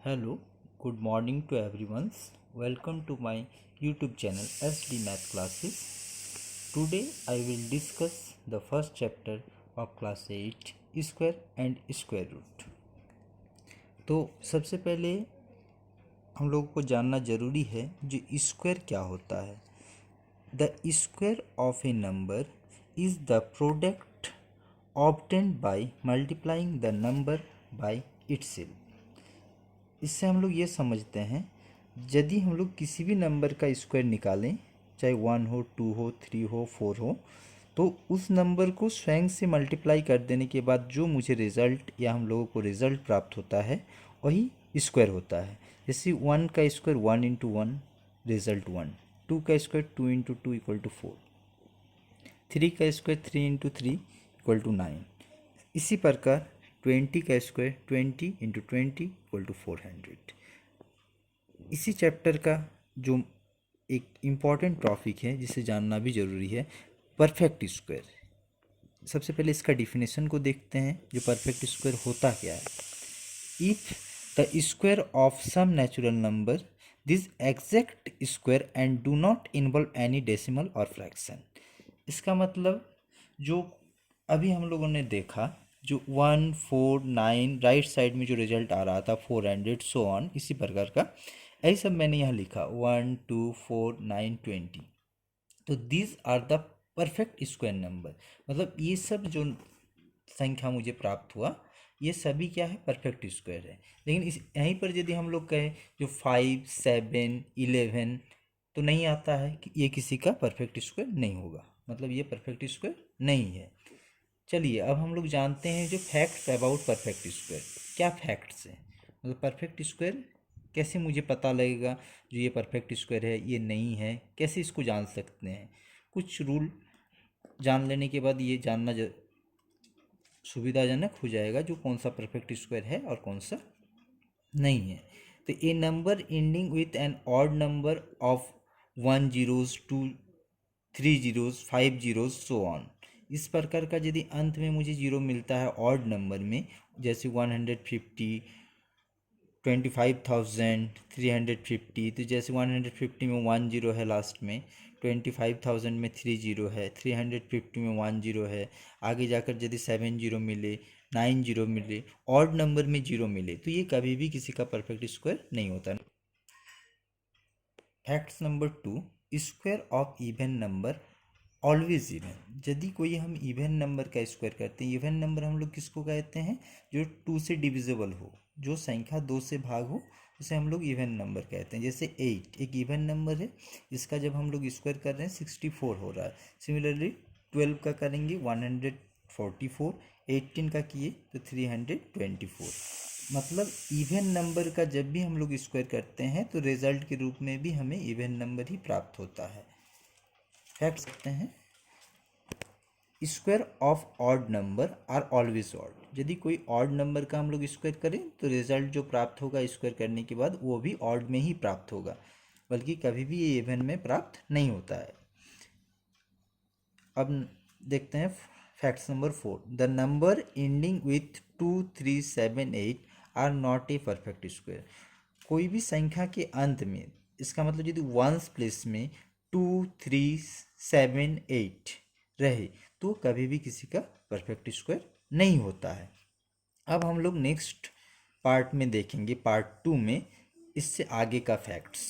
Hello, good morning to everyone. Welcome to my YouTube channel SD Math Classes. Today I will discuss the first chapter of class 8 square and square root. तो सबसे पहले हम लोगों को जानना ज़रूरी है जो स्क्वायर क्या होता है। The square of A number is the product obtained by multiplying the number by itself. इससे हम लोग ये समझते हैं यदि हम लोग किसी भी नंबर का स्क्वायर निकालें, चाहे 1 हो, 2 हो, 3 हो, 4 हो, तो उस नंबर को स्वयं से मल्टीप्लाई कर देने के बाद जो मुझे रिज़ल्ट या हम लोगों को रिज़ल्ट प्राप्त होता है वही स्क्वायर होता है। जैसे 1 का स्क्वायर 1 इंटू 1 रिज़ल्ट 1, 2 का स्क्वायर 2 इंटू 2 इक्वल टू 4, 3 का स्क्वायर 3 इंटू 3 इक्वल टू 9। इसी प्रकार 20 का स्क्वायर 20 इंटू 20 इक्वल टू 400। इसी चैप्टर का जो एक इम्पॉर्टेंट टॉपिक है जिसे जानना भी ज़रूरी है, परफेक्ट स्क्वायर। सबसे पहले इसका डिफिनेशन को देखते हैं, जो परफेक्ट स्क्वायर होता क्या है। If the square of some natural number this exact square and do not involve any decimal और फ्रैक्शन। इसका मतलब जो अभी हम लोगों ने देखा, जो 1 4 9 राइट साइड में जो रिजल्ट आ रहा था 400 सो ऑन, इसी प्रकार का यही सब मैंने यहाँ लिखा 1 2 4 9 20। तो these are the perfect square number. मतलब ये सब जो संख्या मुझे प्राप्त हुआ ये सभी क्या है, परफेक्ट स्क्वायर है। लेकिन इस यहीं पर यदि हम लोग कहें जो 5 7 11 तो नहीं आता है कि ये किसी का परफेक्ट स्क्वायर नहीं होगा, मतलब ये परफेक्ट स्क्वायर नहीं है। चलिए अब हम लोग जानते हैं जो फैक्ट्स अबाउट परफेक्ट स्क्वायर। क्या फैक्ट्स हैं, मतलब परफेक्ट स्क्वायर कैसे मुझे पता लगेगा जो ये परफेक्ट स्क्वायर है ये नहीं है, कैसे इसको जान सकते हैं। कुछ रूल जान लेने के बाद ये जानना सुविधाजनक हो जाएगा जो कौन सा परफेक्ट स्क्वायर है और कौन सा नहीं है। तो a number ending with an odd number of 1 zeros 2 3 zeros 5 zeros so on. इस प्रकार का यदि अंत में मुझे जीरो मिलता है ऑड नंबर में, जैसे 150 25,000 350, तो जैसे 150 में 1 जीरो है लास्ट में, 25,000 में 3 जीरो है, 350 में 1 जीरो है, आगे जाकर यदि 7 जीरो मिले 9 जीरो मिले ऑड नंबर में जीरो मिले तो ये कभी भी किसी का परफेक्ट स्क्वायर नहीं होता। Facts number 2, square of even number always even. यदि कोई हम इवन नंबर का स्क्वायर करते हैं, इवन नंबर हम लोग किसको कहते हैं, जो 2 से डिविजिबल हो, जो संख्या 2 से भाग हो उसे हम लोग इवन नंबर कहते हैं। जैसे 8 एक इवन नंबर है, इसका जब हम लोग स्क्वायर कर रहे हैं 64 हो रहा है। सिमिलरली 12 का करेंगे 144, 18 का किए तो 324। मतलब इवन नंबर का जब भी हम लोग स्क्वायर करते हैं तो रिजल्ट के रूप में भी हमें इवन नंबर ही प्राप्त होता है। फैक्ट सकते हैं, square of odd number are always odd. यदि कोई ऑड नंबर का हम लोग स्क्वायर करें तो रिजल्ट जो प्राप्त होगा स्क्वायर करने के बाद वो भी ऑड में ही प्राप्त होगा, बल्कि कभी भी ये इवन में प्राप्त नहीं होता है। अब देखते हैं facts number 4, the number ending with 2 3 7 8 are not a perfect square. कोई भी संख्या के अंत में, इसका मतलब यदि वंस प्लेस में 2 3 7 8 रहे तो कभी भी किसी का परफेक्ट स्क्वायर नहीं होता है। अब हम लोग नेक्स्ट पार्ट में देखेंगे, पार्ट 2 में, इससे आगे का फैक्ट्स।